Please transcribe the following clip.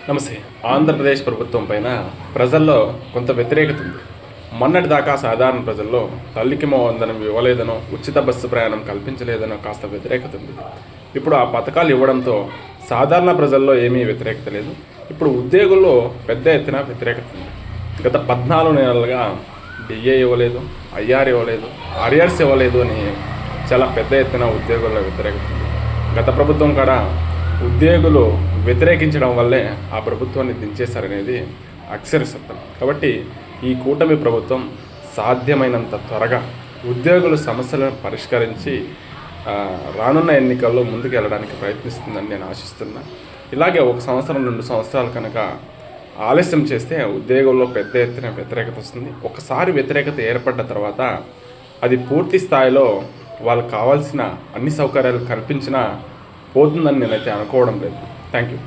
నమస్తే. ఆంధ్రప్రదేశ్ ప్రభుత్వం పైన ప్రజల్లో కొంత వ్యతిరేకత ఉంది. మొన్నటిదాకా సాధారణ ప్రజల్లో తల్లికి వందనం ఇవ్వలేదనో, ఉచిత బస్సు ప్రయాణం కల్పించలేదనో కాస్త వ్యతిరేకత ఉంది. ఇప్పుడు ఆ పథకాలు ఇవ్వడంతో సాధారణ ప్రజల్లో ఏమీ వ్యతిరేకత లేదు. ఇప్పుడు ఉద్యోగుల్లో పెద్ద ఎత్తున వ్యతిరేకత ఉంది. గత 14 నెలలుగా డిఏ ఇవ్వలేదు, ఐఆర్ ఇవ్వలేదు, ఆర్ఆర్స్ ఇవ్వలేదు అని చాలా పెద్ద ఎత్తున ఉద్యోగుల్లో వ్యతిరేకత ఉంది. గత ప్రభుత్వం కూడా ఉద్యోగులు వ్యతిరేకించడం వల్లే ఆ ప్రభుత్వాన్ని దించేశారనేది అక్షర సత్యం. కాబట్టి ఈ కూటమి ప్రభుత్వం సాధ్యమైనంత త్వరగా ఉద్యోగుల సమస్యలను పరిష్కరించి రానున్న ఎన్నికల్లో ముందుకు వెళ్ళడానికి ప్రయత్నిస్తుందని నేను ఆశిస్తున్నా. ఇలాగే 1 సంవత్సరం 2 సంవత్సరాలు కనుక ఆలస్యం చేస్తే ఉద్యోగుల్లో పెద్ద ఎత్తున వ్యతిరేకత వస్తుంది. ఒకసారి వ్యతిరేకత ఏర్పడ్డ తర్వాత అది పూర్తి స్థాయిలో వాళ్ళకు కావాల్సిన అన్ని సౌకర్యాలు కల్పించినా పోతుందని నేనైతే అనుకోవడం లేదు. Thank you.